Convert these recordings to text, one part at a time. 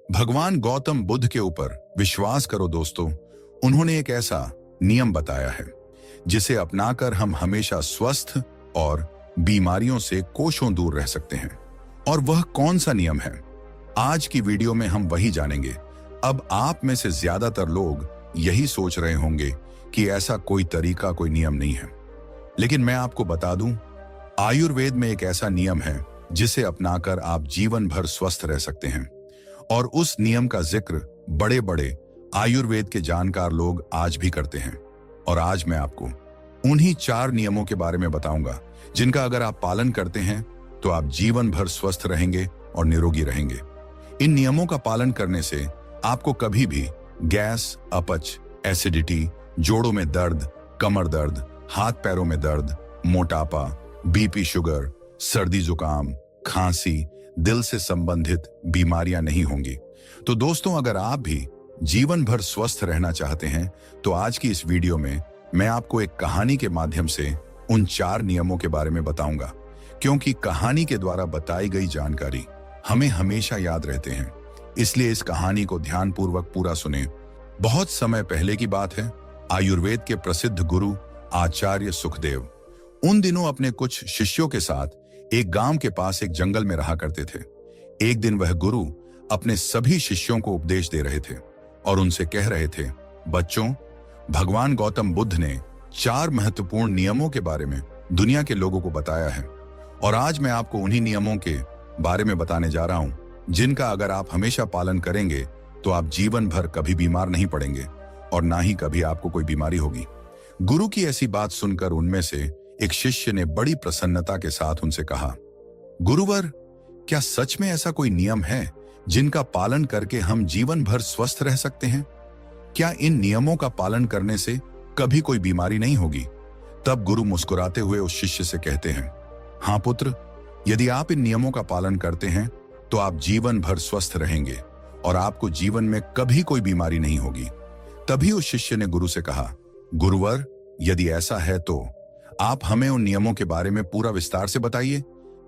भगवान गौतम बुद्ध के ऊपर विश्वास करो दोस्तों। उन्होंने एक ऐसा नियम बताया है जिसे अपनाकर हम हमेशा स्वस्थ और बीमारियों से कोसों दूर रह सकते हैं। और वह कौन सा नियम है? आज की वीडियो में हम वही जानेंगे। अब आप में से ज्यादातर लोग यही सोच रहे होंगे कि ऐसा कोई तरीका, कोई नियम नहीं है, लेकिन मैं आपको बता दूं, आयुर्वेद में एक ऐसा नियम है जिसे अपनाकर आप जीवन भर स्वस्थ रह सकते हैं। और उस नियम का जिक्र बड़े बड़े आयुर्वेद के जानकार लोग आज भी करते हैं। और आज मैं आपको उन्हीं 4 नियमों के बारे में बताऊंगा जिनका अगर आप पालन करते हैं तो आप जीवन भर स्वस्थ रहेंगे और निरोगी रहेंगे। इन नियमों का पालन करने से आपको कभी भी गैस, अपच, एसिडिटी, जोड़ों में दर्द, कमर दर्द, हाथ पैरों में दर्द, मोटापा, बीपी, शुगर, सर्दी जुकाम, खांसी, दिल से संबंधित बीमारियां नहीं होंगी। तो दोस्तों, अगर आप भी जीवन भर स्वस्थ रहना चाहते हैं तो आज की इस वीडियो में मैं आपको एक कहानी के माध्यम से उन 4 नियमों के बारे में बताऊंगा, क्योंकि कहानी के द्वारा बताई गई जानकारी हमें हमेशा याद रहते हैं। इसलिए इस कहानी को ध्यानपूर्वक पूरा सुने। बहुत समय पहले की बात है। आयुर्वेद के प्रसिद्ध गुरु आचार्य सुखदेव उन दिनों अपने कुछ शिष्यों के साथ एक गांव के पास एक जंगल में रहा करते थे। एक दिन वह गुरु अपने सभी शिष्यों को उपदेश दे रहे थे और उनसे कह रहे थे, बच्चों, भगवान गौतम बुद्ध ने 4 महत्वपूर्ण नियमों के बारे में दुनिया के लोगों को बताया है। और आज मैं आपको उन्हीं नियमों के बारे में बताने जा रहा हूं जिनका अगर आप हमेशा पालन करेंगे तो आप जीवन भर कभी बीमार नहीं पड़ेंगे और ना ही कभी आपको कोई बीमारी होगी। गुरु की ऐसी बात सुनकर उनमें से एक शिष्य ने बड़ी प्रसन्नता के साथ उनसे कहा, गुरुवर, क्या सच में ऐसा कोई नियम है जिनका पालन करके हम जीवन भर स्वस्थ रह सकते हैं? क्या इन नियमों का पालन करने से कभी कोई बीमारी नहीं होगी? तब गुरु मुस्कुराते हुए उस शिष्य से कहते हैं, हाँ पुत्र, यदि आप इन नियमों का पालन करते हैं तो आप जीवन भर स्वस्थ रहेंगे और आपको जीवन में कभी कोई बीमारी नहीं होगी। तभी उस शिष्य ने गुरु से कहा, गुरुवर, यदि ऐसा है तो आप हमें उन नियमों के बारे में पूरा विस्तार से बताइए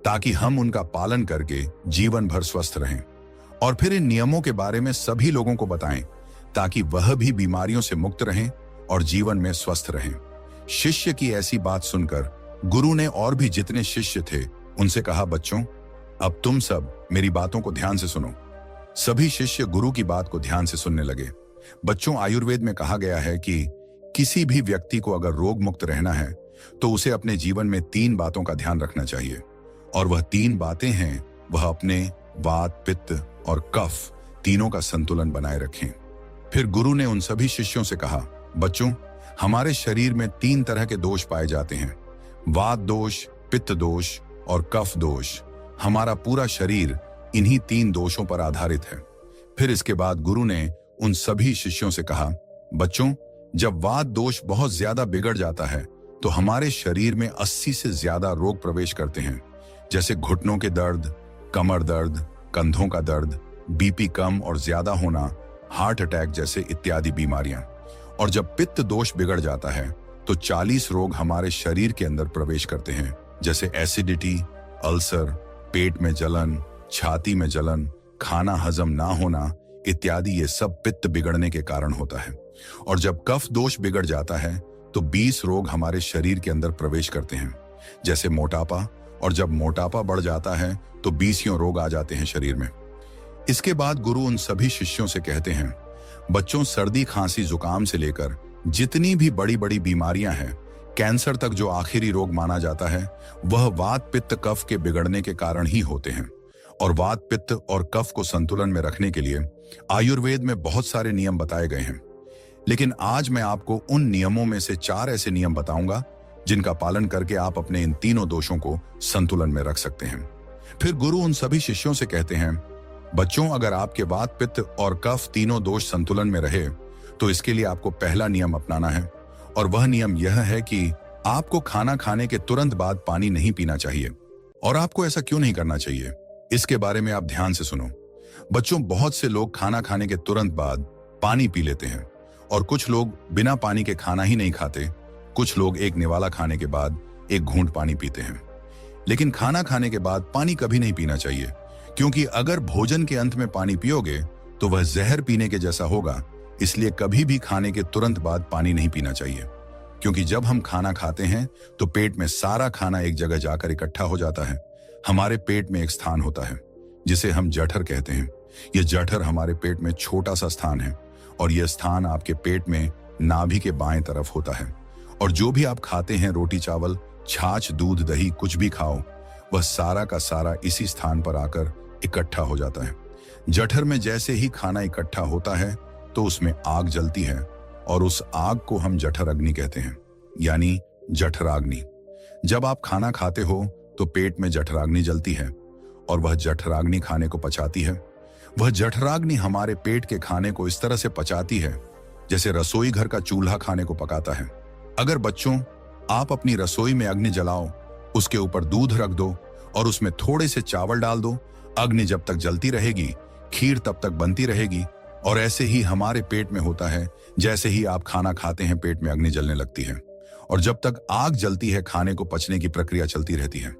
ताकि हम उनका पालन करके जीवन भर स्वस्थ रहें, और फिर इन नियमों के बारे में सभी लोगों को बताएं ताकि वह भी बीमारियों से मुक्त रहें और जीवन में स्वस्थ रहें। शिष्य की ऐसी बात सुनकर गुरु ने और भी जितने शिष्य थे उनसे कहा, बच्चों, अब तुम सब मेरी बातों को ध्यान से सुनो। सभी शिष्य गुरु की बात को ध्यान से सुनने लगे। बच्चों, आयुर्वेद में कहा गया है कि किसी भी व्यक्ति को अगर रोग मुक्त रहना है तो उसे अपने जीवन में 3 बातों का ध्यान रखना चाहिए। और वह 3 बातें हैं, वह अपने वात, पित्त और कफ तीनों का संतुलन बनाए रखें। फिर गुरु ने उन सभी शिष्यों से कहा, बच्चों, हमारे शरीर में 3 तरह के दोष पाए जाते हैं, वात दोष, पित्त दोष और कफ दोष। हमारा पूरा शरीर इन्हीं 3 दोषों पर आधारित है। फिर इसके बाद गुरु ने उन सभी शिष्यों से कहा, बच्चों, जब वात दोष बहुत ज्यादा बिगड़ जाता है तो हमारे शरीर में 80 से ज्यादा रोग प्रवेश करते हैं, जैसे घुटनों के दर्द, कमर दर्द, कंधों का दर्द, बीपी कम और ज्यादा होना, हार्ट अटैक जैसे इत्यादि बीमारियां। और जब पित्त दोष बिगड़ जाता है तो 40 रोग हमारे शरीर के अंदर प्रवेश करते हैं, जैसे एसिडिटी, अल्सर, पेट में जलन, छाती में जलन, खाना हजम ना होना इत्यादि। ये सब पित्त बिगड़ने के कारण होता है। और जब कफ दोष बिगड़ जाता है तो 20 रोग हमारे शरीर के अंदर प्रवेश करते हैं, जैसे मोटापा। और जब मोटापा बढ़ जाता है तो 20 रोग आ जाते हैं शरीर में। इसके बाद गुरु उन सभी शिष्यों से कहते हैं, बच्चों, सर्दी, खांसी, जुकाम से लेकर जितनी भी बड़ी बड़ी बीमारियां हैं, कैंसर तक जो आखिरी रोग माना जाता है, वह वात, पित्त, कफ के बिगड़ने के कारण ही होते हैं। और वात, पित्त और कफ को संतुलन में रखने के लिए आयुर्वेद में बहुत सारे नियम बताए गए हैं, लेकिन आज मैं आपको उन नियमों में से 4 ऐसे नियम बताऊंगा जिनका पालन करके आप अपने इन तीनों दोषों को संतुलन में रख सकते हैं। फिर गुरु उन सभी शिष्यों से कहते हैं, बच्चों, अगर आपके वात, पित्त और कफ तीनों दोष संतुलन में रहे तो इसके लिए आपको पहला नियम अपनाना है। और वह नियम यह है कि आपको खाना खाने के तुरंत बाद पानी नहीं पीना चाहिए। और आपको ऐसा क्यों नहीं करना चाहिए, इसके बारे में आप ध्यान से सुनो। बच्चों, बहुत से लोग खाना खाने के तुरंत बाद पानी पी लेते हैं और कुछ लोग बिना पानी के खाना ही नहीं खाते। कुछ लोग एक निवाला खाने के बाद एक घूंट पानी पीते हैं। लेकिन खाना खाने के बाद पानी कभी नहीं पीना चाहिए, क्योंकि अगर भोजन के अंत में पानी पियोगे तो वह जहर पीने के जैसा होगा। इसलिए कभी भी खाने के तुरंत बाद पानी नहीं पीना चाहिए, क्योंकि जब हम खाना खाते हैं तो पेट में सारा खाना एक जगह जाकर इकट्ठा हो जाता है। हमारे पेट में एक स्थान होता है जिसे हम जठर कहते हैं। यह जठर हमारे पेट में छोटा सा स्थान है और यह स्थान आपके पेट में नाभि के बाएं तरफ होता है। और जो भी आप खाते हैं, रोटी चावल, छाछ, दूध, दही, कुछ भी खाओ, वह सारा का सारा इसी स्थान पर आकर इकट्ठा हो जाता है। जठर में जैसे ही खाना इकट्ठा होता है तो उसमें आग जलती है और उस आग को हम जठर अग्नि कहते हैं, यानी जठराग्नि। जब आप खाना खाते हो तो पेट में जठराग्नि जलती है और वह जठराग्नि खाने को पचाती है। वह जठराग्नि हमारे पेट के खाने को इस तरह से पचाती है जैसे रसोई घर का चूल्हा खाने को पकाता है। अगर बच्चों, आप अपनी रसोई में अग्नि जलाओ, उसके ऊपर दूध रख दो और उसमें थोड़े से चावल डाल दो, अग्नि जब तक जलती रहेगी, खीर तब तक बनती रहेगी। और ऐसे ही हमारे पेट में होता है। जैसे ही आप खाना खाते हैं, पेट में अग्नि जलने लगती है और जब तक आग जलती है, खाने को पचने की प्रक्रिया चलती रहती है।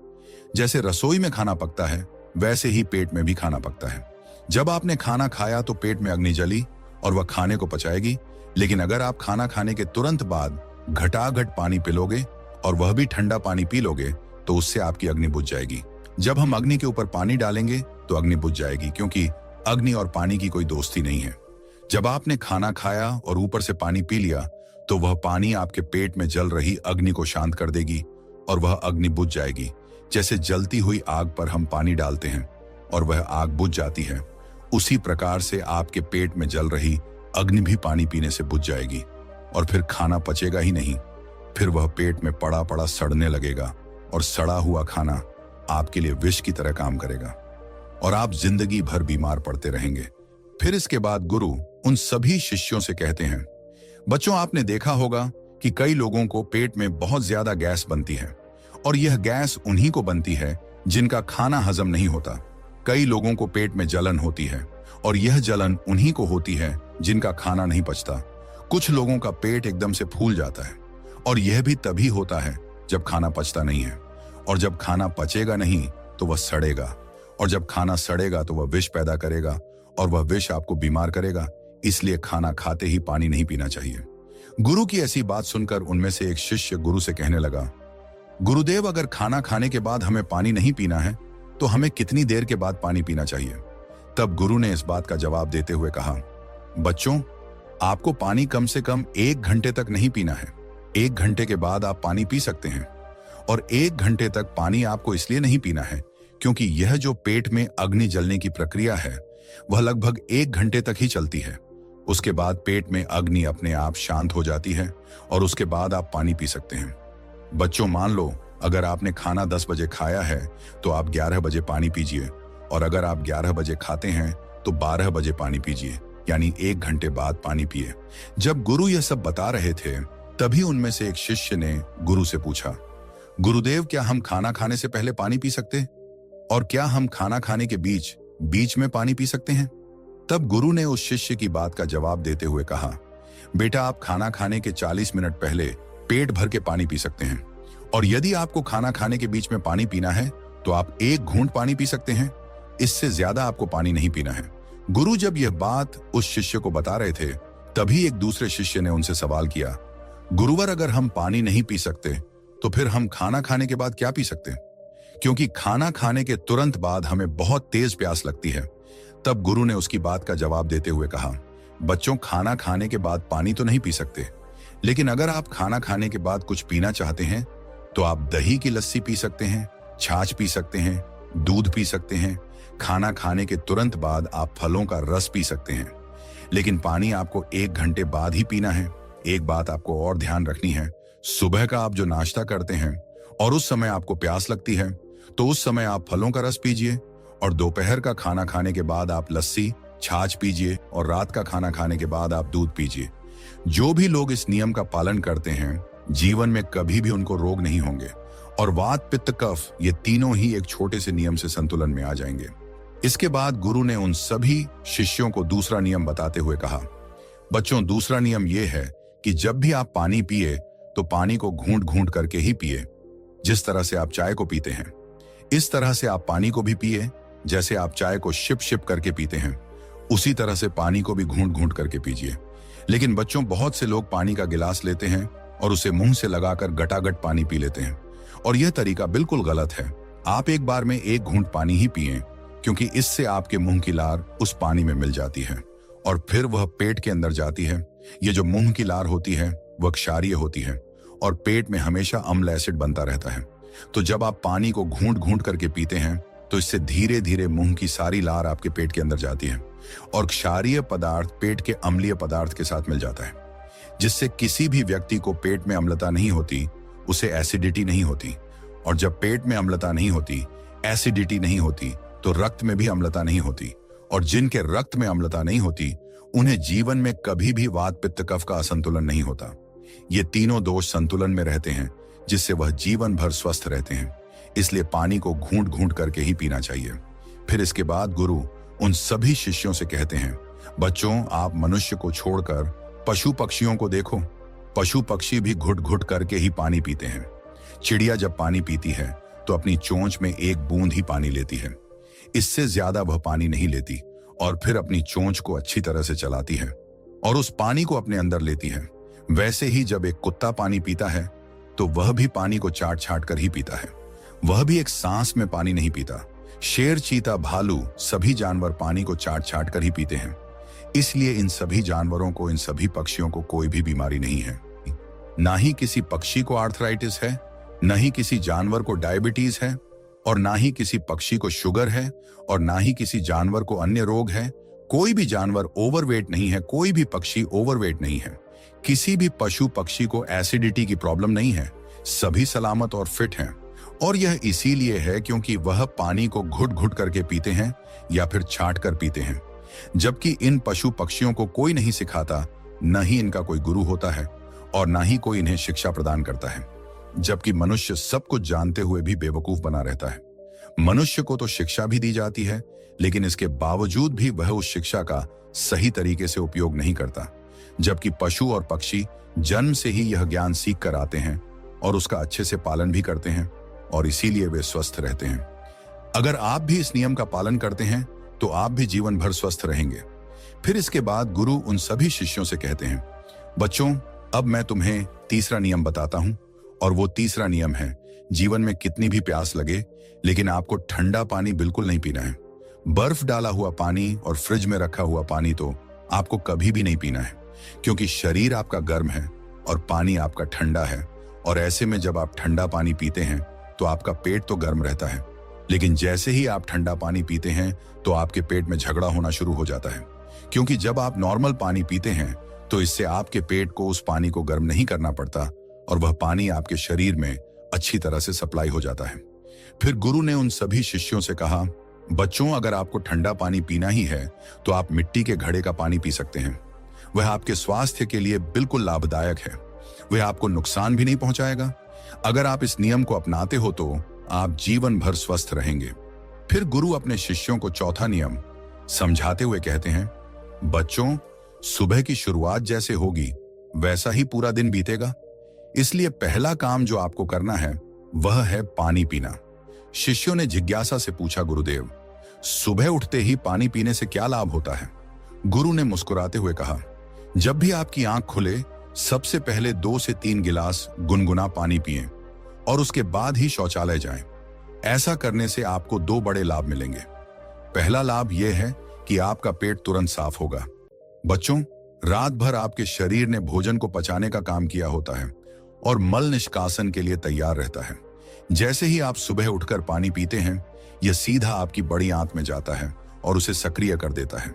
जैसे रसोई में खाना पकता है, वैसे ही पेट में भी खाना पकता है। जब आपने खाना खाया तो पेट में अग्नि जली और वह खाने को पचाएगी। लेकिन अगर आप खाना खाने के तुरंत बाद घटाघट पानी पिलोगे और वह भी ठंडा पानी पी लोगे तो उससे आपकी अग्नि बुझ जाएगी। जब हम अग्नि के ऊपर पानी डालेंगे तो अग्नि बुझ जाएगी, क्योंकि अग्नि और पानी की कोई दोस्ती नहीं है। जब आपने खाना खाया और ऊपर से पानी पी लिया तो वह पानी आपके पेट में जल रही अग्नि को शांत कर देगी और वह अग्नि बुझ जाएगी। जैसे जलती हुई आग पर हम पानी डालते हैं और वह आग बुझ जाती है, उसी प्रकार से आपके पेट में जल रही अग्नि भी पानी पीने से बुझ जाएगी और फिर खाना पचेगा ही नहीं। फिर वह पेट में पड़ा पड़ा सड़ने लगेगा और सड़ा हुआ खाना आपके लिए विष की तरह काम करेगा और आप जिंदगी भर बीमार पड़ते रहेंगे। फिर इसके बाद गुरु उन सभी शिष्यों से कहते हैं, बच्चों, आपने देखा होगा कि कई लोगों को पेट में बहुत ज्यादा गैस बनती है और यह गैस उन्हीं को बनती है जिनका खाना हजम नहीं होता। कई लोगों को पेट में जलन होती है और यह जलन उन्हीं को होती है जिनका खाना नहीं पचता। कुछ लोगों का पेट एकदम से फूल जाता है और यह भी तभी होता है जब खाना पचता नहीं है। और जब खाना पचेगा नहीं तो वह सड़ेगा और जब खाना सड़ेगा तो वह विष पैदा करेगा और वह विष आपको बीमार करेगा। इसलिए खाना खाते ही पानी नहीं पीना चाहिए। गुरु की ऐसी बात सुनकर उनमें से एक शिष्य गुरु से कहने लगा, गुरुदेव, अगर खाना खाने के बाद हमें पानी नहीं पीना है तो हमें कितनी देर के बाद पानी पीना चाहिए? तब गुरु ने इस बात का जवाब देते हुए कहा, बच्चों, आपको पानी कम से कम 1 घंटे तक नहीं पीना है। 1 घंटे के बाद आप पानी पी सकते हैं और 1 घंटे तक पानी आपको इसलिए नहीं पीना है क्योंकि यह जो पेट में अग्नि जलने की प्रक्रिया है वह लगभग 1 घंटे तक ही चलती है। उसके बाद पेट में अग्नि अपने आप शांत हो जाती है और उसके बाद आप पानी पी सकते हैं। बच्चों, मान लो अगर आपने खाना 10 बजे खाया है तो आप 11 बजे पानी पीजिए और अगर आप 11 बजे खाते हैं तो 12 बजे पानी पीजिए, यानी 1 घंटे बाद पानी पिए। जब गुरु यह सब बता रहे थे तभी उनमें से एक शिष्य ने गुरु से पूछा, गुरुदेव, क्या हम खाना खाने से पहले पानी पी सकते हैं? और क्या हम खाना खाने के बीच में पानी पी सकते हैं? तब गुरु ने उस शिष्य की बात का जवाब देते हुए कहा, बेटा, आप खाना खाने के 40 मिनट पहले पेट भर के पानी पी सकते हैं और यदि आपको खाना खाने के बीच में पानी पीना है तो आप 1 घूंट पानी पी सकते हैं। इससे ज्यादा आपको पानी नहीं पीना है। गुरु जब यह बात उस शिष्य को बता रहे थे तभी एक दूसरे शिष्य ने उनसे सवाल किया, गुरुवर, अगर हम पानी नहीं पी सकते तो फिर हम खाना खाने के बाद क्या पी सकते हैं? क्योंकि खाना खाने के तुरंत बाद हमें बहुत तेज प्यास लगती है। तब गुरु ने उसकी बात का जवाब देते हुए कहा, बच्चों, खाना खाने के बाद पानी तो नहीं पी सकते, लेकिन अगर आप खाना खाने के बाद कुछ पीना चाहते हैं तो आप दही की लस्सी पी सकते हैं, छाछ पी सकते हैं, दूध पी सकते हैं। खाना खाने के तुरंत बाद आप फलों का रस पी सकते हैं, लेकिन पानी आपको 1 घंटे बाद ही पीना है। एक बात आपको और ध्यान रखनी है, सुबह का आप जो नाश्ता करते हैं और उस समय आपको प्यास लगती है तो उस समय आप फलों का रस पीजिए और दोपहर का खाना खाने के बाद आप लस्सी, छाछ पीजिए और रात का खाना खाने के बाद आप दूध पीजिए। जो भी लोग इस नियम का पालन करते हैं जीवन में कभी भी उनको रोग नहीं होंगे और वात, पित्त, कफ ये तीनों ही एक छोटे से नियम से संतुलन में आ जाएंगे। इसके बाद गुरु ने उन सभी शिष्यों को दूसरा नियम बताते हुए कहा, बच्चों, दूसरा नियम यह है कि जब भी आप पानी पिए तो पानी को घूंट घूंट करके ही पिए। जिस तरह से आप चाय को पीते हैं इस तरह से आप पानी को भी पिए, जैसे आप चाय को शिप शिप करके पीते हैं। उसी तरह से पानी को भी घूंट घूंट करके पीजिए। लेकिन बच्चों, बहुत से लोग पानी का गिलास लेते हैं और उसे मुंह से लगाकर गटागट पानी पी लेते हैं, और यह तरीका बिल्कुल गलत है। आप एक बार में एक घूंट पानी ही पिएं, क्योंकि इससे आपके मुंह की लार उस पानी में मिल जाती है और फिर वह पेट के अंदर जाती है। ये जो मुंह की लार होती है वह क्षारीय होती है और पेट में हमेशा अम्ल एसिड बनता रहता है। तो जब आप पानी को घूंट घूंट करके पीते हैं तो इससे धीरे धीरे मुंह की सारी लार आपके पेट के अंदर जाती है और क्षारीय पदार्थ पेट के अम्लीय पदार्थ के साथ मिल जाता है, जिससे किसी भी व्यक्ति को पेट में अम्लता नहीं होती, उसे एसिडिटी नहीं होती। और जब पेट में अम्लता नहीं होती, एसिडिटी नहीं होती, तो रक्त में भी अम्लता नहीं होती, और जिनके रक्त में अम्लता नहीं होती उन्हें जीवन में कभी भी वात पित्त कफ का असंतुलन नहीं होता। ये तीनों दोष संतुलन में रहते हैं, जिससे वह जीवन भर स्वस्थ रहते हैं। इसलिए पानी को घूंट घूंट करके ही पीना चाहिए। फिर इसके बाद गुरु उन सभी शिष्यों से कहते हैं, बच्चों, आप मनुष्य को छोड़कर पशु पक्षियों को देखो। पशु पक्षी भी घुट घुट करके ही पानी पीते हैं। चिड़िया जब पानी पीती है तो अपनी चोंच में एक बूंद ही पानी लेती है, इससे ज्यादा वह पानी नहीं लेती, और फिर अपनी चोंच को अच्छी तरह से चलाती है और उस पानी को अपने अंदर लेती है। वैसे ही जब एक कुत्ता पानी पीता है तो वह भी पानी को चाट छाट कर ही पीता है। वह भी एक सांस में पानी नहीं पीता। शेर, चीता, भालू सभी जानवर पानी को चाट छाट कर ही पीते हैं। इसलिए इन सभी जानवरों को, इन सभी पक्षियों को कोई भी बीमारी नहीं है। ना ही किसी पक्षी को आर्थराइटिस है, न ही किसी जानवर को डायबिटीज है, और ना ही किसी पक्षी को शुगर है, और ना ही किसी जानवर को अन्य रोग है। कोई भी जानवर ओवरवेट नहीं है, कोई भी पक्षी ओवरवेट नहीं है। किसी भी पशु पक्षी को एसिडिटी की प्रॉब्लम नहीं है। सभी सलामत और फिट हैं, और यह इसीलिए है क्योंकि वह पानी को घुट घुट करके पीते हैं या फिर छाट कर पीते हैं। जबकि इन पशु पक्षियों को कोई नहीं सिखाता, न ही इनका कोई गुरु होता है और न ही कोई इन्हें शिक्षा प्रदान करता है। जबकि मनुष्य सब कुछ जानते हुए भी बेवकूफ बना रहता है। मनुष्य को तो शिक्षा भी दी जाती है, लेकिन इसके बावजूद भी वह उस शिक्षा का सही तरीके से उपयोग नहीं करता। जबकि पशु और पक्षी जन्म से ही यह ज्ञान सीख कर आते हैं और उसका अच्छे से पालन भी करते हैं, और इसीलिए वे स्वस्थ रहते हैं। अगर आप भी इस नियम का पालन करते हैं तो आप भी जीवन भर स्वस्थ रहेंगे। फिर इसके बाद गुरु उन सभी शिष्यों से कहते हैं, बच्चों, अब मैं तुम्हें तीसरा नियम बताता हूं, और वो तीसरा नियम है, जीवन में कितनी भी प्यास लगे लेकिन आपको ठंडा पानी बिल्कुल नहीं पीना है। बर्फ डाला हुआ पानी और फ्रिज में रखा हुआ पानी तो आपको कभी भी नहीं पीना है, क्योंकि शरीर आपका गर्म है और पानी आपका ठंडा है। और ऐसे में जब आप ठंडा पानी पीते हैं तो आपका पेट तो गर्म रहता है, लेकिन जैसे ही आप ठंडा पानी पीते हैं तो आपके पेट में झगड़ा होना शुरू हो जाता है। क्योंकि जब आप नॉर्मल पानी पीते हैं तो इससे आपके पेट को उस पानी को गर्म नहीं करना पड़ता और वह पानी आपके शरीर में अच्छी तरह से सप्लाई हो जाता है। फिर गुरु ने उन सभी शिष्यों से कहा, बच्चों, अगर आपको ठंडा पानी पीना ही है तो आप मिट्टी के घड़े का पानी पी सकते हैं। वह आपके स्वास्थ्य के लिए बिल्कुल लाभदायक है। वह आपको नुकसान भी नहीं पहुंचाएगा। अगर आप इस नियम को अपनाते हो तो आप जीवन भर स्वस्थ रहेंगे। फिर गुरु अपने शिष्यों को चौथा नियम समझाते हुए कहते हैं, बच्चों, सुबह की शुरुआत जैसे होगी वैसा ही पूरा दिन बीतेगा। इसलिए पहला काम जो आपको करना है वह है पानी पीना। शिष्यों ने जिज्ञासा से पूछा, गुरुदेव, सुबह उठते ही पानी पीने से क्या लाभ होता है? गुरु ने मुस्कुराते हुए कहा, जब भी आपकी आंख खुले सबसे पहले 2 से 3 गिलास गुनगुना पानी पिएं और उसके बाद ही शौचालय जाएं। ऐसा करने से आपको 2 बड़े लाभ मिलेंगे। पहला लाभ यह है कि आपका पेट तुरंत साफ होगा। बच्चों, रात भर आपके शरीर ने भोजन को पचाने का काम किया होता है और मल निष्कासन के लिए तैयार रहता है। जैसे ही आप सुबह उठकर पानी पीते हैं, यह सीधा आपकी बड़ी आंत में जाता है और उसे सक्रिय कर देता है।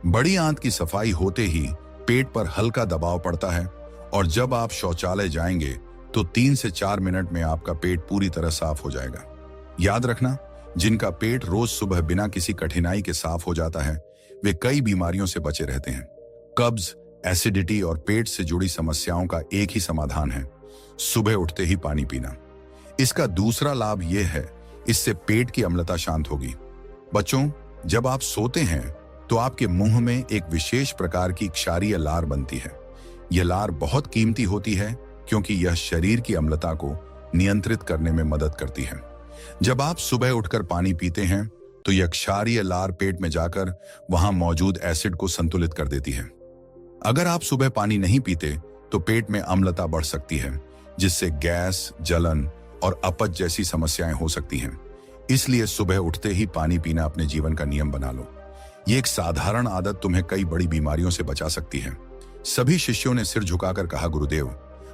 बड़ी आंत की सफाई होते ही पेट पर हल्का दबाव पड़ता है और जब आप शौचालय जाएंगे तो 3 से 4 मिनट में आपका पेट पूरी तरह साफ हो जाएगा। याद रखना, जिनका पेट रोज सुबह बिना किसी कठिनाई के साफ हो जाता है वे कई बीमारियों से बचे रहते हैं। कब्ज, एसिडिटी और पेट से जुड़ी समस्याओं का एक ही समाधान है, सुबह उठते ही पानी पीना। इसका दूसरा लाभ यह है, इससे पेट की अम्लता शांत होगी। बच्चों, जब आप सोते हैं तो आपके मुंह में एक विशेष प्रकार की क्षारीय लार बनती है। यह लार बहुत कीमती होती है क्योंकि यह शरीर की अम्लता को नियंत्रित करने में मदद करती है। जब आप सुबह उठकर पानी पीते हैं तो यह क्षारीय लार पेट में जाकर वहां मौजूद एसिड को संतुलित कर देती है। अगर आप सुबह पानी नहीं पीते तो पेट में अम्लता बढ़ सकती है, जिससे गैस, जलन और अपच जैसी समस्याएं हो सकती हैं। इसलिए सुबह उठते ही पानी पीना अपने जीवन का नियम बना लो। ये एक साधारण आदत तुम्हें कई बड़ी बीमारियों से बचा सकती है। सभी शिष्यों ने सिर झुकाकर कहा, गुरुदेव,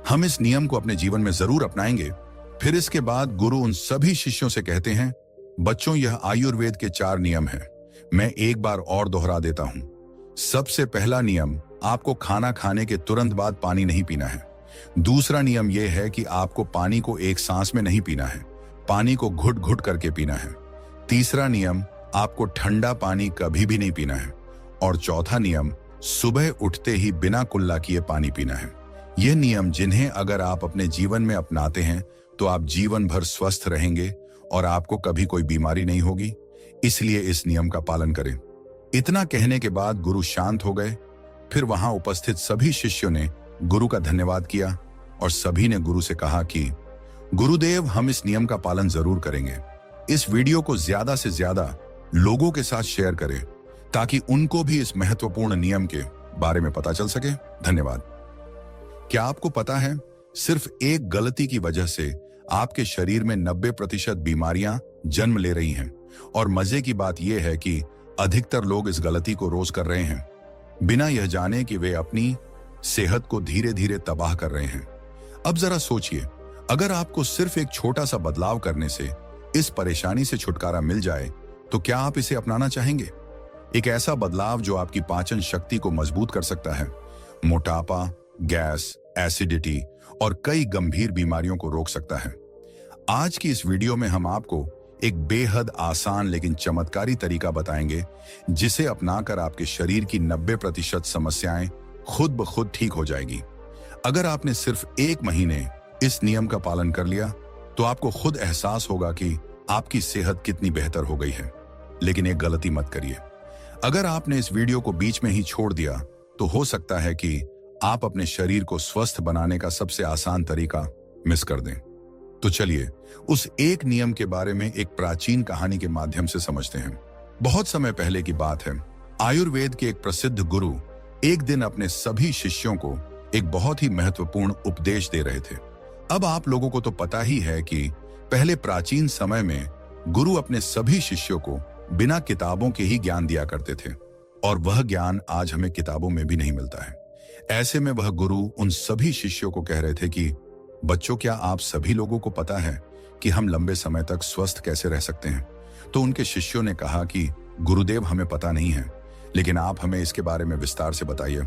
हम इस नियम को अपने जीवन में जरूर अपनाएंगे। फिर इसके बाद गुरु उन सभी शिष्यों से कहते हैं, बच्चों, यह आयुर्वेद के 4 नियम हैं। मैं एक बार और दोहरा देता हूं। सबसे पहला नियम, आपको खाना खाने के तुरंत बाद पानी नहीं पीना है। दूसरा नियम यह है कि आपको पानी को एक सांस में नहीं पीना है, पानी को घुट घुट करके पीना है। तीसरा नियम, आपको ठंडा पानी कभी भी नहीं पीना है। और चौथा नियम, सुबह उठते ही बिना कुल्ला किए पानी पीना है। यह नियम जिन्हें अगर आप अपने जीवन में अपनाते हैं तो आप जीवन भर स्वस्थ रहेंगे और आपको कभी कोई बीमारी नहीं होगी। इसलिए इस नियम का पालन करें। इतना कहने के बाद गुरु शांत हो गए। फिर वहां उपस्थित सभी शिष्यों ने गुरु का धन्यवाद किया और सभी ने गुरु से कहा कि गुरुदेव, हम इस नियम का पालन जरूर करेंगे। इस वीडियो को ज्यादा से ज्यादा लोगों के साथ शेयर करें ताकि उनको भी इस महत्वपूर्ण नियम के बारे में पता चल सके। धन्यवाद। क्या आपको पता है, सिर्फ एक गलती की वजह से आपके शरीर में 90% बीमारियां जन्म ले रही हैं। और मजे की बात यह है कि अधिकतर लोग इस गलती को रोज कर रहे हैं, बिना यह जाने कि वे अपनी सेहत को धीरे धीरे तबाह कर रहे हैं। अब जरा सोचिए, अगर आपको सिर्फ एक छोटा सा बदलाव करने से इस परेशानी से छुटकारा मिल जाए तो क्या आप इसे अपनाना चाहेंगे? एक ऐसा बदलाव जो आपकी पाचन शक्ति को मजबूत कर सकता है, मोटापा, गैस, एसिडिटी और कई गंभीर बीमारियों को रोक सकता है। आज की इस वीडियो में हम आपको एक बेहद आसान लेकिन चमत्कारी तरीका बताएंगे जिसे अपनाकर आपके शरीर की 90% समस्याएं खुद ब खुद ठीक हो जाएगी। अगर आपने सिर्फ 1 महीने इस नियम का पालन कर लिया तो आपको खुद एहसास होगा कि आपकी सेहत कितनी बेहतर हो गई है। लेकिन एक गलती मत करिए। अगर आपने इस वीडियो को बीच में ही छोड़ दिया तो हो सकता है कि आप अपने शरीर को स्वस्थ बनाने का सबसे आसान तरीका मिस कर दें। तो चलिए उस एक नियम के बारे में एक प्राचीन कहानी के माध्यम से समझते हैं। बहुत समय पहले की बात है। आयुर्वेद के एक प्रसिद्ध गुरु एक दिन अपने सभी शिष्यों को एक बहुत ही महत्वपूर्ण उपदेश दे रहे थे। अब आप लोगों को तो पता ही है कि पहले प्राचीन समय में गुरु अपने सभी शिष्यों को बिना किताबों के ही ज्ञान दिया करते थे, और वह ज्ञान आज हमें किताबों में भी नहीं मिलता है। ऐसे में वह गुरु उन सभी शिष्यों को कह रहे थे कि बच्चों, क्या आप सभी लोगों को पता है कि हम लंबे समय तक स्वस्थ कैसे रह सकते हैं? तो उनके शिष्यों ने कहा कि गुरुदेव, हमें पता नहीं है, लेकिन आप हमें इसके बारे में विस्तार से बताइए।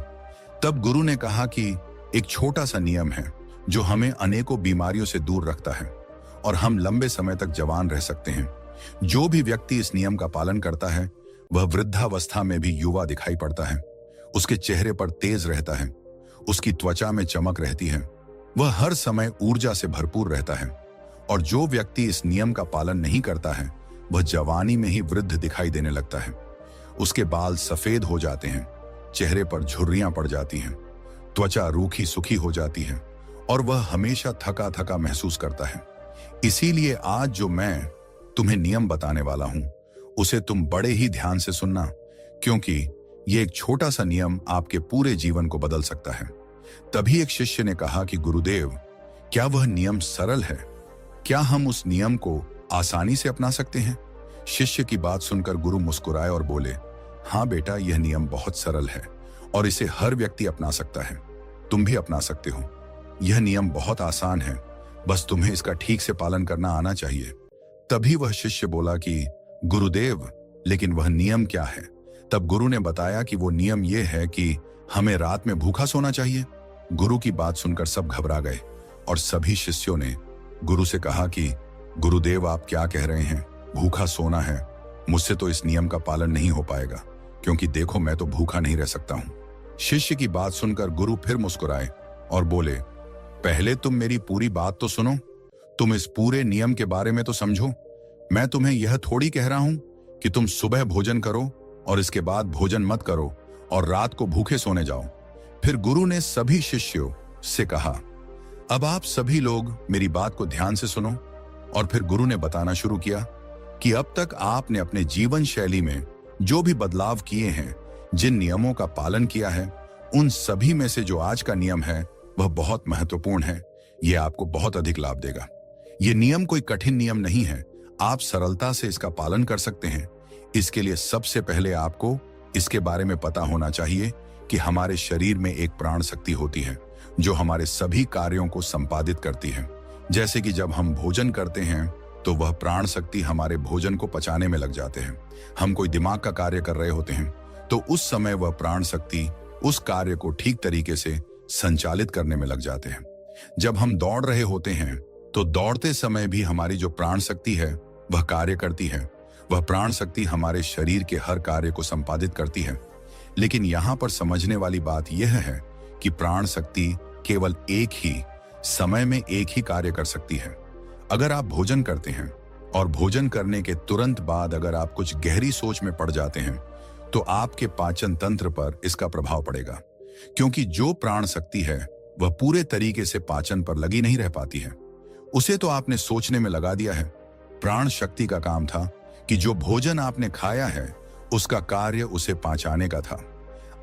तब गुरु ने कहा कि एक छोटा सा नियम है जो हमें अनेकों बीमारियों से दूर रखता है और हम लंबे समय तक जवान रह सकते हैं। जो भी व्यक्ति इस नियम का पालन करता है वह वृद्धावस्था में भी युवा दिखाई पड़ता है। उसके चेहरे पर तेज रहता है, उसकी त्वचा में चमक रहती है, वह हर समय ऊर्जा से भरपूर रहता है। और जो व्यक्ति इस नियम का पालन नहीं करता है वह जवानी में ही वृद्ध दिखाई देने लगता है। उसके बाल सफेद हो जाते हैं, चेहरे पर झुर्रियां पड़ जाती हैं, त्वचा रूखी सूखी हो जाती है और वह हमेशा थका थका महसूस करता है। इसीलिए आज जो मैं तुम्हें नियम बताने वाला हूं उसे तुम बड़े ही ध्यान से सुनना, क्योंकि यह एक छोटा सा नियम आपके पूरे जीवन को बदल सकता है। तभी एक शिष्य ने कहा कि गुरुदेव, क्या वह नियम सरल है? क्या हम उस नियम को आसानी से अपना सकते हैं? शिष्य की बात सुनकर गुरु मुस्कुराए और बोले, हाँ बेटा, यह नियम बहुत सरल है और इसे हर व्यक्ति अपना सकता है। तुम भी अपना सकते हो। यह नियम बहुत आसान है, बस तुम्हें इसका ठीक से पालन करना आना चाहिए। तभी वह शिष्य बोला कि गुरुदेव, लेकिन वह नियम क्या है? तब गुरु ने बताया कि वो नियम यह है कि हमें रात में भूखा सोना चाहिए। गुरु की बात सुनकर सब घबरा गए और सभी शिष्यों ने गुरु से कहा कि गुरुदेव, आप क्या कह रहे हैं? भूखा सोना है? मुझसे तो इस नियम का पालन नहीं हो पाएगा, क्योंकि देखो, मैं तो भूखा नहीं रह सकता हूं। शिष्य की बात सुनकर गुरु फिर मुस्कुराए और बोले, पहले तुम मेरी पूरी बात तो सुनो। तुम इस पूरे नियम के बारे में तो समझो। मैं तुम्हें यह थोड़ी कह रहा हूं कि तुम सुबह भोजन करो और इसके बाद भोजन मत करो और रात को भूखे सोने जाओ। फिर गुरु ने सभी शिष्यों से कहा, अब आप सभी लोग मेरी बात को ध्यान से सुनो। और फिर गुरु ने बताना शुरू किया, कि अब तक आपने अपने जीवन शैली में जो भी बदलाव किए हैं, जिन नियमों का पालन किया है, उन सभी में से जो आज का नियम है वह बहुत महत्वपूर्ण है। यह आपको बहुत अधिक लाभ देगा। यह नियम कोई कठिन नियम नहीं है, आप सरलता से इसका पालन कर सकते हैं। इसके लिए सबसे पहले आपको इसके बारे में पता होना चाहिए कि हमारे शरीर में एक प्राण शक्ति होती है जो हमारे सभी कार्यों को संपादित करती है। जैसे कि जब हम भोजन करते हैं तो वह प्राण शक्ति हमारे भोजन को पचाने में लग जाते हैं। हम कोई दिमाग का कार्य कर रहे होते हैं तो उस समय वह प्राण शक्ति उस कार्य को ठीक तरीके से संचालित करने में लग जाते हैं। जब हम दौड़ रहे होते हैं तो दौड़ते समय भी हमारी जो प्राण शक्ति है वह कार्य करती है। वह प्राण शक्ति हमारे शरीर के हर कार्य को संपादित करती है। लेकिन यहाँ पर समझने वाली बात यह है कि प्राण शक्ति केवल एक ही समय में एक ही कार्य कर सकती है। अगर आप भोजन करते हैं और भोजन करने के तुरंत बाद अगर आप कुछ गहरी सोच में पड़ जाते हैं तो आपके पाचन तंत्र पर इसका प्रभाव पड़ेगा, क्योंकि जो प्राण शक्ति है वह पूरे तरीके से पाचन पर लगी नहीं रह पाती है। उसे तो आपने सोचने में लगा दिया है। प्राण शक्ति का काम था कि जो भोजन आपने खाया है उसका कार्य उसे पचाने का था।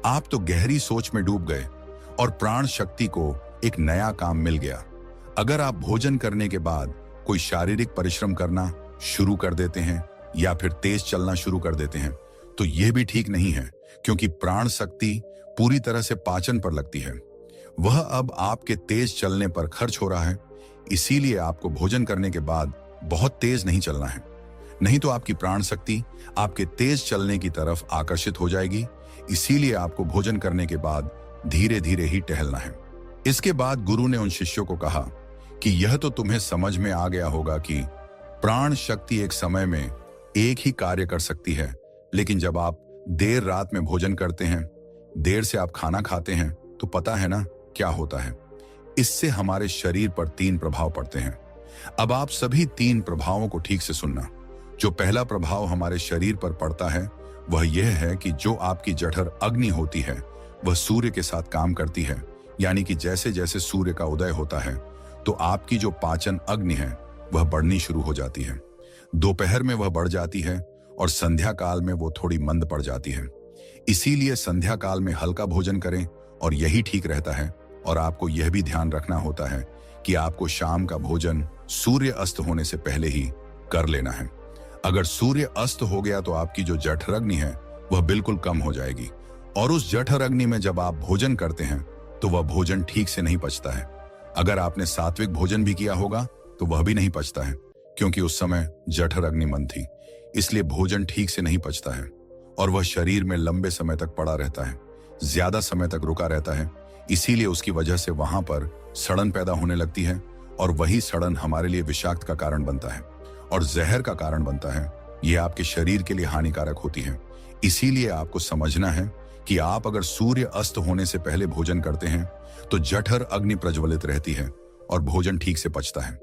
आप तो गहरी सोच में डूब गए और प्राण शक्ति को एक नया काम मिल गया। अगर आप भोजन करने के बाद कोई शारीरिक परिश्रम करना शुरू कर देते हैं या फिर तेज चलना शुरू कर देते हैं तो यह भी ठीक नहीं है, क्योंकि प्राण शक्ति पूरी तरह से पाचन पर लगती है। वह अब आपके तेज चलने पर खर्च हो रहा है। इसीलिए आपको भोजन करने के बाद बहुत तेज नहीं चलना है, नहीं तो आपकी प्राण शक्ति आपके तेज चलने की तरफ आकर्षित हो जाएगी। इसीलिए आपको भोजन करने के बाद धीरे धीरे ही टहलना है। इसके बाद गुरु ने उन शिष्यों को कहा कि यह तो तुम्हें समझ में आ गया होगा कि प्राण शक्ति एक समय में एक ही कार्य कर सकती है, लेकिन जब आप देर रात में भोजन करते हैं, देर से आप खाना खाते हैं, तो पता है ना क्या होता है। इससे हमारे शरीर पर 3 प्रभाव पड़ते हैं। अब आप सभी 3 प्रभावों को ठीक से सुनना। जो पहला प्रभाव हमारे शरीर पर पड़ता है वह यह है कि जो आपकी जठर अग्नि होती है वह सूर्य के साथ काम करती है। यानी कि जैसे जैसे सूर्य का उदय होता है तो आपकी जो पाचन अग्नि है वह बढ़नी शुरू हो जाती है। दोपहर में वह बढ़ जाती है और संध्या काल में वो थोड़ी मंद पड़ जाती है। इसीलिए संध्या काल में हल्का भोजन करें और यही ठीक रहता है। और आपको यह भी ध्यान रखना होता है कि आपको शाम का भोजन सूर्य अस्त होने से पहले ही कर लेना है। अगर सूर्य अस्त हो गया तो आपकी जो जठर अग्नि है वह बिल्कुल कम हो जाएगी, और उस जठर अग्नि में जब आप भोजन करते हैं तो वह भोजन ठीक से नहीं पचता है। अगर आपने सात्विक भोजन भी किया होगा तो वह भी नहीं पचता है, क्योंकि उस समय जठर अग्नि मंद थी। इसलिए भोजन ठीक से नहीं पचता है और वह शरीर में लंबे समय तक पड़ा रहता है, ज्यादा समय तक रुका रहता है। इसीलिए उसकी वजह से वहां पर सड़न पैदा होने लगती है, और वही सड़न हमारे लिए विषाक्त का कारण बनता है और जहर का कारण बनता है। यह आपके शरीर के लिए हानिकारक होती है। इसीलिए आपको समझना है कि आप अगर सूर्य अस्त होने से पहले भोजन करते हैं तो जठर अग्नि प्रज्वलित रहती है और भोजन ठीक से पचता है।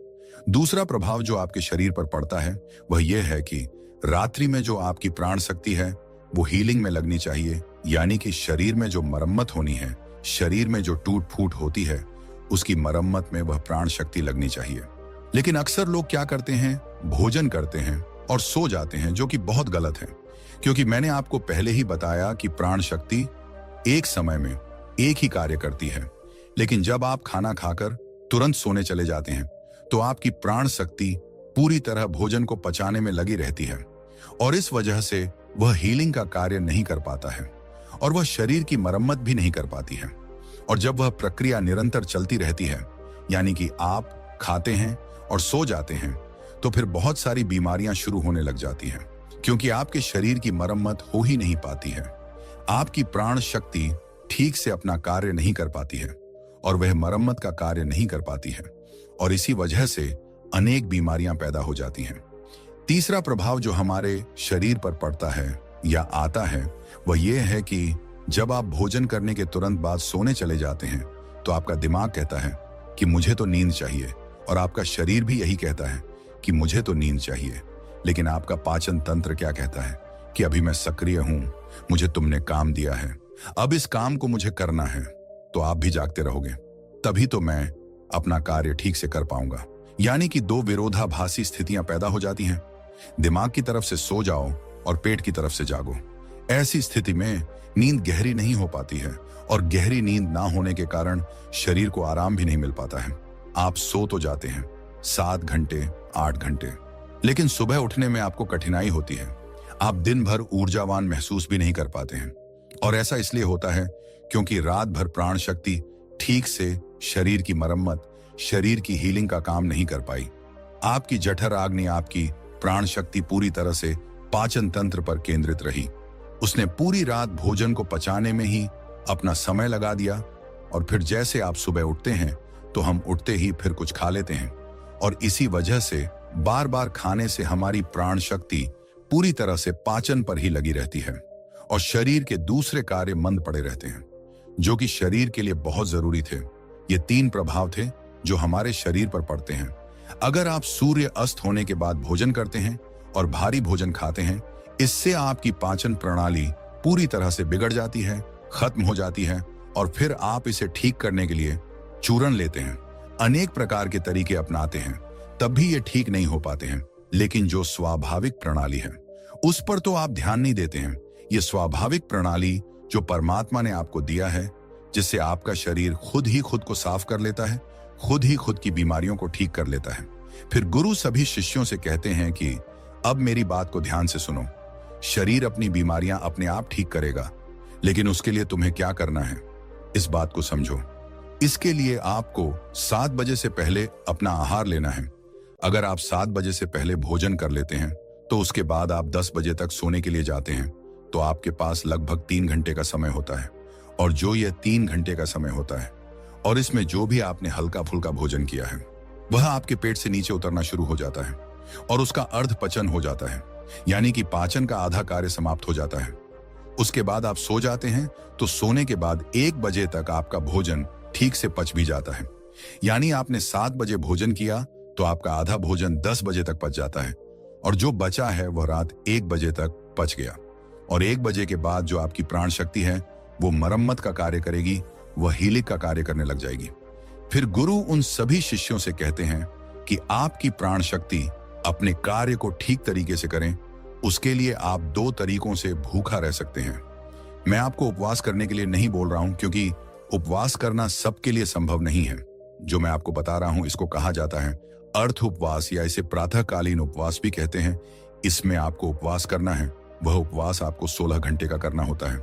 दूसरा प्रभाव जो आपके शरीर पर पड़ता है वह यह है कि रात्रि में जो आपकी प्राण शक्ति है वो हीलिंग में लगनी चाहिए। यानी कि शरीर में जो मरम्मत होनी है, शरीर में जो टूट फूट होती है, उसकी मरम्मत में वह प्राण शक्ति लगनी चाहिए। लेकिन अक्सर लोग क्या करते हैं, भोजन करते हैं और सो जाते हैं, जो कि बहुत गलत है। क्योंकि मैंने आपको पहले ही बताया कि प्राण शक्ति एक समय में एक ही कार्य करती है। लेकिन जब आप खाना खाकर तुरंत सोने चले जाते हैं तो आपकी प्राण शक्ति पूरी तरह भोजन को पचाने में लगी रहती है, और इस वजह से वह हीलिंग का कार्य नहीं कर पाता है और वह शरीर की मरम्मत भी नहीं कर पाती है। और जब वह प्रक्रिया निरंतर चलती रहती है, यानी कि आप खाते हैं और सो जाते हैं, तो फिर बहुत सारी बीमारियां शुरू होने लग जाती हैं, क्योंकि आपके शरीर की मरम्मत हो ही नहीं पाती है। आपकी प्राण शक्ति ठीक से अपना कार्य नहीं कर पाती है और वह मरम्मत का कार्य नहीं कर पाती है, और इसी वजह से अनेक बीमारियां पैदा हो जाती हैं। तीसरा प्रभाव जो हमारे शरीर पर पड़ता है या आता है वह यह है कि जब आप भोजन करने के तुरंत बाद सोने चले जाते हैं तो आपका दिमाग कहता है कि मुझे तो नींद चाहिए, और आपका शरीर भी यही कहता है कि मुझे तो नींद चाहिए। लेकिन आपका पाचन तंत्र क्या कहता है कि अभी मैं सक्रिय हूं, मुझे तुमने काम दिया है, अब इस काम को मुझे करना है। तो आप भी जागते रहोगे, तभी तो मैं अपना कार्य ठीक से कर पाऊंगा। यानी कि 2 विरोधाभासी स्थितियां पैदा हो जाती हैं। दिमाग की तरफ से सो जाओ और पेट की तरफ से जागो। ऐसी स्थिति में नींद गहरी नहीं हो पाती है और गहरी नींद ना होने के कारण शरीर को आराम भी नहीं मिल पाता है। आप सो तो जाते हैं 7 घंटे 8 घंटे, लेकिन सुबह उठने में आपको कठिनाई होती है। आप दिन भर ऊर्जावान महसूस भी नहीं कर पाते हैं और ऐसा इसलिए होता है क्योंकि रात भर प्राण शक्ति ठीक से शरीर की मरम्मत, शरीर की हीलिंग का काम नहीं कर पाई। आपकी जठर आग्नि, आपकी प्राण शक्ति पूरी तरह से पाचन तंत्र पर केंद्रित रही। उसने पूरी रात भोजन को पचाने में ही अपना समय लगा दिया और फिर जैसे आप सुबह उठते हैं तो हम उठते ही फिर कुछ खा लेते हैं और इसी वजह से बार बार खाने से हमारी प्राण शक्ति पूरी तरह से पाचन पर ही लगी रहती है और शरीर के दूसरे कार्य मंद पड़े रहते हैं जो कि शरीर के लिए बहुत जरूरी थे। ये 3 प्रभाव थे जो हमारे शरीर पर पड़ते हैं। अगर आप सूर्य अस्त होने के बाद भोजन करते हैं और भारी भोजन खाते हैं, इससे आपकी पाचन प्रणाली पूरी तरह से बिगड़ जाती है, खत्म हो जाती है और फिर आप इसे ठीक करने के लिए चूर्ण लेते हैं, अनेक प्रकार के तरीके अपनाते हैं, तब भी ये ठीक नहीं हो पाते हैं। लेकिन जो स्वाभाविक प्रणाली है उस पर तो आप ध्यान नहीं देते हैं। ये स्वाभाविक प्रणाली जो परमात्मा ने आपको दिया है, जिससे आपका शरीर खुद ही खुद को साफ कर लेता है, खुद ही खुद की बीमारियों को ठीक कर लेता है। फिर गुरु सभी शिष्यों से कहते हैं कि अब मेरी बात को ध्यान से सुनो। शरीर अपनी बीमारियां अपने आप ठीक करेगा, लेकिन उसके लिए तुम्हें क्या करना है, इस बात को समझो। इसके लिए आपको 7 बजे से पहले अपना आहार लेना है। अगर आप 7 बजे से पहले भोजन कर लेते हैं तो उसके बाद आप 10 बजे तक सोने के लिए जाते हैं, तो आपके पास लगभग 3 घंटे का समय होता है। और जो यह 3 घंटे का समय होता है और इसमें जो भी आपने हल्का फुल्का भोजन किया है वह आपके पेट से नीचे उतरना शुरू हो जाता है और उसका अर्ध पचन हो जाता है, यानी कि पाचन का आधा कार्य समाप्त हो जाता है। उसके बाद आप सो जाते हैं, तो सोने के बाद 1 बजे तक आपका भोजन ठीक से पच भी जाता है। यानी आपने 7 बजे भोजन किया तो आपका आधा भोजन 10 बजे तक पच जाता है और जो बचा है वह रात 1 बजे तक पच गया। और 1 बजे के बाद जो आपकी प्राण शक्ति है वो मरम्मत का कार्य करेगी, वह हीलिंग का कार्य करने लग जाएगी। फिर गुरु उन सभी शिष्यों से कहते हैं कि आपकी प्राण शक्ति अपने कार्य को ठीक तरीके से करें। उसके लिए आप 2 तरीकों से भूखा रह सकते हैं। मैं आपको उपवास करने के लिए नहीं बोल रहा हूं, क्योंकि उपवास करना सबके लिए संभव नहीं है। जो मैं आपको बता रहा हूं इसको कहा जाता है अर्थ उपवास, या इसे प्रातःकालीन उपवास भी कहते हैं। इसमें आपको उपवास करना है, वह उपवास आपको 16 घंटे का करना होता है।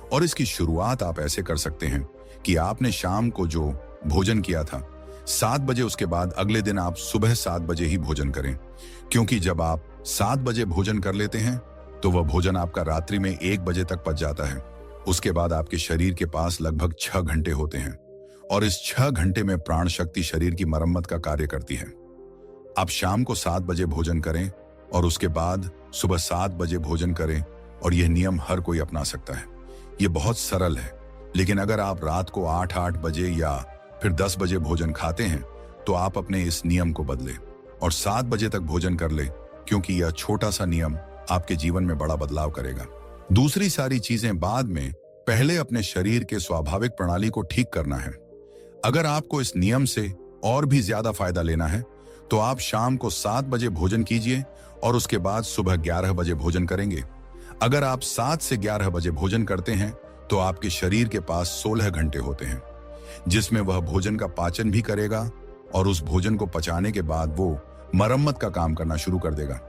और इसकी शुरुआत आप ऐसे कर सकते हैं कि आपने शाम को जो भोजन किया था 7 बजे, उसके बाद अगले दिन आप सुबह 7 बजे ही भोजन करें, क्योंकि जब आप 7 बजे भोजन कर लेते हैं तो वह भोजन आपका रात्रि में 1 बजे तक पच जाता है। उसके बाद आपके शरीर के पास लगभग 6 घंटे होते हैं और इस 6 घंटे में प्राण शक्ति शरीर की मरम्मत का कार्य करती है। आप शाम को 7 बजे भोजन करें और उसके बाद सुबह 7 बजे भोजन करें, और यह नियम हर कोई अपना सकता है। यह बहुत सरल है, लेकिन अगर आप रात को 8 बजे या फिर 10 बजे भोजन खाते हैं तो आप अपने इस नियम को बदलें और 7 बजे तक भोजन कर ले, क्योंकि यह छोटा सा नियम आपके जीवन में बड़ा बदलाव करेगा। दूसरी सारी चीजें बाद में, पहले अपने शरीर के स्वाभाविक प्रणाली को ठीक करना है। अगर आपको इस नियम से और भी ज्यादा फायदा लेना है तो आप शाम को 7 बजे भोजन कीजिए और उसके बाद सुबह 11 बजे भोजन करेंगे। अगर आप 7 से 11 बजे भोजन करते हैं तो आपके शरीर के पास 16 घंटे होते हैं, जिसमें वह भोजन का पाचन भी करेगा और उस भोजन को पचाने के बाद वो मरम्मत का काम करना शुरू कर देगा।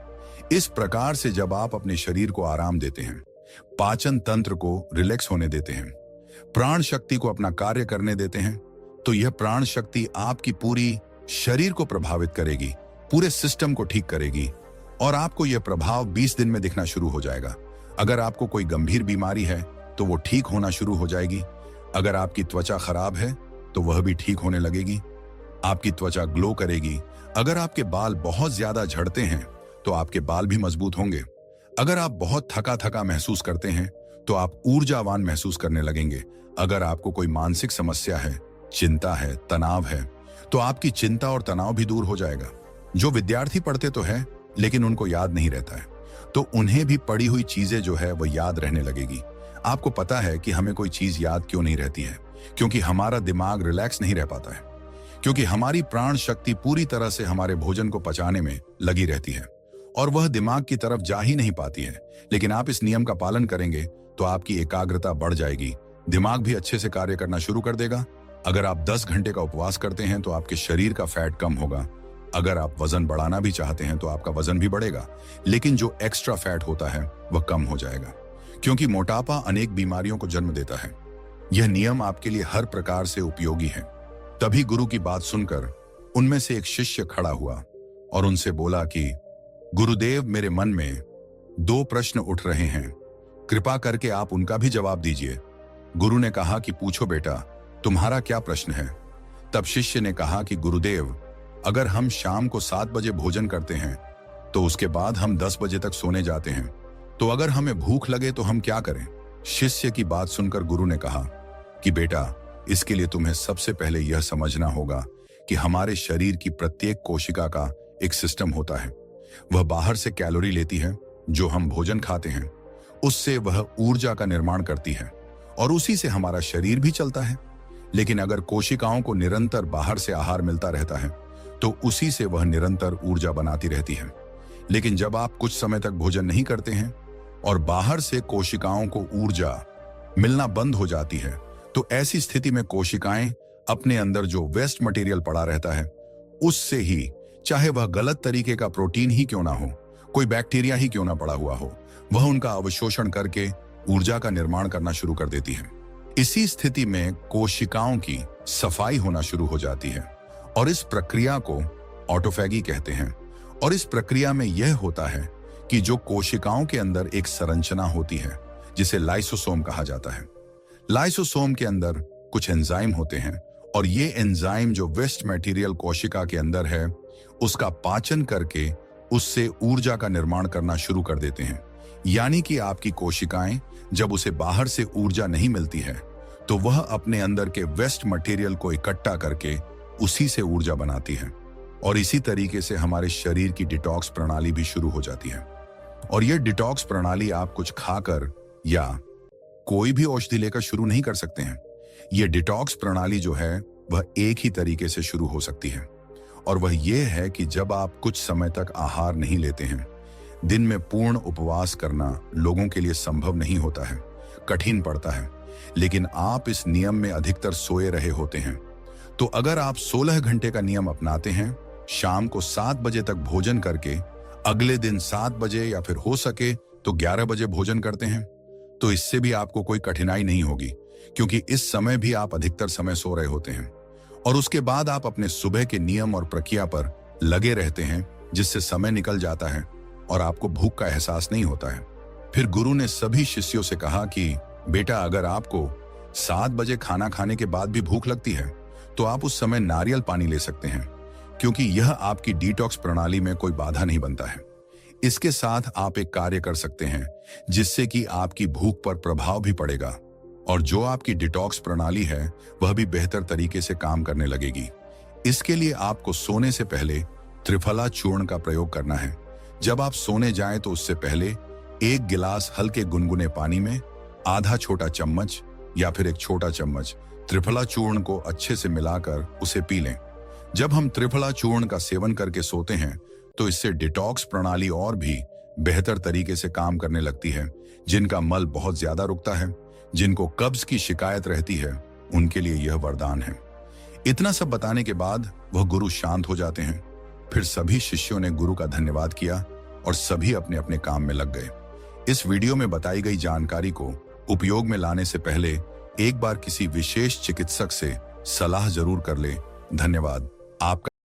इस प्रकार से जब आप अपने शरीर को आराम देते हैं, पाचन तंत्र को रिलैक्स होने देते हैं, प्राण शक्ति को अपना कार्य करने देते हैं, तो यह प्राण शक्ति आपकी पूरी शरीर को प्रभावित करेगी, पूरे सिस्टम को ठीक करेगी और आपको यह प्रभाव 20 दिन में दिखना शुरू हो जाएगा। अगर आपको कोई गंभीर बीमारी है तो वो ठीक होना शुरू हो जाएगी। अगर आपकी त्वचा खराब है तो वह भी ठीक होने लगेगी। आपकी त्वचा ग्लो करेगी। अगर आपके बाल बहुत ज्यादा झड़ते हैं तो आपके बाल भी मजबूत होंगे। अगर आप बहुत थका थका महसूस करते हैं तो आप ऊर्जावान महसूस करने लगेंगे। अगर आपको कोई मानसिक समस्या है, चिंता है, तनाव है, तो आपकी चिंता और तनाव भी दूर हो जाएगा। जो विद्यार्थी पढ़ते तो है लेकिन उनको याद नहीं रहता है, तो उन्हें भी पढ़ी हुई चीजें जो है वह याद रहने लगेगी। आपको पता है कि हमें कोई चीज याद क्यों नहीं रहती है? क्योंकि हमारा दिमाग रिलैक्स नहीं रह पाता है, क्योंकि हमारी प्राण शक्ति पूरी तरह से हमारे भोजन को पचाने में लगी रहती है और वह दिमाग की तरफ जा ही नहीं पाती है। लेकिन आप इस नियम का पालन करेंगे तो आपकी एकाग्रता बढ़ जाएगी, दिमाग भी अच्छे से कार्य करना शुरू कर देगा। अगर आप 10 घंटे का उपवास करते हैं तो आपके शरीर का फैट कम होगा। अगर आप वजन बढ़ाना भी चाहते हैं तो आपका वजन भी बढ़ेगा, लेकिन जो एक्स्ट्रा फैट होता है वह कम हो जाएगा, क्योंकि मोटापा अनेक बीमारियों को जन्म देता है। यह नियम आपके लिए हर प्रकार से उपयोगी है। तभी गुरु की बात सुनकर उनमें से एक शिष्य खड़ा हुआ और उनसे बोला कि गुरुदेव, मेरे मन में 2 प्रश्न उठ रहे हैं, कृपा करके आप उनका भी जवाब दीजिए। गुरु ने कहा कि पूछो बेटा, तुम्हारा क्या प्रश्न है? तब शिष्य ने कहा कि गुरुदेव, अगर हम शाम को 7 बजे भोजन करते हैं तो उसके बाद हम 10 बजे तक सोने जाते हैं, तो अगर हमें भूख लगे तो हम क्या करें? शिष्य की बात सुनकर गुरु ने कहा कि बेटा, इसके लिए तुम्हें सबसे पहले यह समझना होगा कि हमारे शरीर की प्रत्येक कोशिका का एक सिस्टम होता है। वह बाहर से कैलोरी लेती है, जो हम भोजन खाते हैं उससे वह ऊर्जा का निर्माण करती है और उसी से हमारा शरीर भी चलता है। लेकिन अगर कोशिकाओं को निरंतर बाहर से आहार मिलता रहता है तो उसी से वह निरंतर ऊर्जा बनाती रहती है। लेकिन जब आप कुछ समय तक भोजन नहीं करते हैं और बाहर से कोशिकाओं को ऊर्जा मिलना बंद हो जाती है, तो ऐसी स्थिति में कोशिकाएं अपने अंदर जो वेस्ट मटेरियल पड़ा रहता है उससे ही, चाहे वह गलत तरीके का प्रोटीन ही क्यों ना हो, कोई बैक्टीरिया ही क्यों ना पड़ा हुआ हो, वह उनका अवशोषण करके ऊर्जा का निर्माण करना शुरू कर देती है। इसी स्थिति में कोशिकाओं की सफाई होना शुरू हो जाती है और इस प्रक्रिया को ऑटोफैगी कहते हैं। और इस प्रक्रिया में यह होता है कि जो कोशिकाओं के अंदर एक संरचना होती है जिसे लाइसोसोम कहा जाता है। लाइसोसोम के अंदर कुछ एंजाइम होते हैं और ये एंजाइम जो वेस्ट मटेरियल कोशिका के अंदर है उसका पाचन करके उससे ऊर्जा का निर्माण करना शुरू कर देते हैं। यानी कि आपकी कोशिकाएं जब उसे बाहर से ऊर्जा नहीं मिलती है तो वह अपने अंदर के वेस्ट मटेरियल को इकट्ठा करके उसी से ऊर्जा बनाती है। और इसी तरीके से हमारे शरीर की डिटॉक्स प्रणाली भी शुरू हो जाती है। और यह डिटॉक्स प्रणाली आप कुछ खाकर या कोई भी औषधि लेकर शुरू नहीं कर सकते हैं। यह डिटॉक्स प्रणाली जो है वह एक ही तरीके से शुरू हो सकती है, और वह यह है कि जब आप कुछ समय तक आहार नहीं लेते हैं। दिन में पूर्ण उपवास करना लोगों के लिए संभव नहीं होता है, कठिन पड़ता है, लेकिन आप इस नियम में अधिकतर सोए रहे होते हैं। तो अगर आप 16 घंटे का नियम अपनाते हैं, शाम को 7 बजे तक भोजन करके अगले दिन 7 बजे या फिर हो सके तो 11 बजे भोजन करते हैं, तो इससे भी आपको कोई कठिनाई नहीं होगी, क्योंकि इस समय भी आप अधिकतर समय सो रहे होते हैं। और उसके बाद आप अपने सुबह के नियम और प्रक्रिया पर लगे रहते हैं, जिससे समय निकल जाता है और आपको भूख का एहसास नहीं होता है। फिर गुरु ने सभी शिष्यों से कहा कि बेटा, अगर आपको 7 बजे खाना खाने के बाद भी भूख लगती है तो आप उस समय नारियल पानी ले सकते हैं, क्योंकि यह आपकी डिटॉक्स प्रणाली में कोई बाधा नहीं बनता है। इसके साथ आप एक कार्य कर सकते हैं जिससे कि आपकी भूख पर प्रभाव भी पड़ेगा और जो आपकी डिटॉक्स प्रणाली है वह भी बेहतर तरीके से काम करने लगेगी। इसके लिए आपको सोने से पहले त्रिफला चूर्ण का प्रयोग करना है। जब आप सोने जाएं तो उससे पहले 1 गिलास हल्के गुनगुने पानी में आधा छोटा चम्मच या फिर 1 छोटा चम्मच त्रिफला चूर्ण को अच्छे से मिलाकर उसे पी लें। जब हम त्रिफला चूर्ण का सेवन करके सोते हैं तो इससे डिटॉक्स प्रणाली और भी बेहतर तरीके से काम करने लगती है। जिनका मल बहुत ज्यादा रुकता है, जिनको कब्ज की शिकायत रहती है, उनके लिए यह वरदान है। इतना सब बताने के बाद वह गुरु शांत हो जाते हैं। फिर सभी शिष्यों ने गुरु का धन्यवाद किया और सभी अपने अपने काम में लग गए। इस वीडियो में बताई गई जानकारी को उपयोग में लाने से पहले एक बार किसी विशेष चिकित्सक से सलाह जरूर कर ले। धन्यवाद। आपका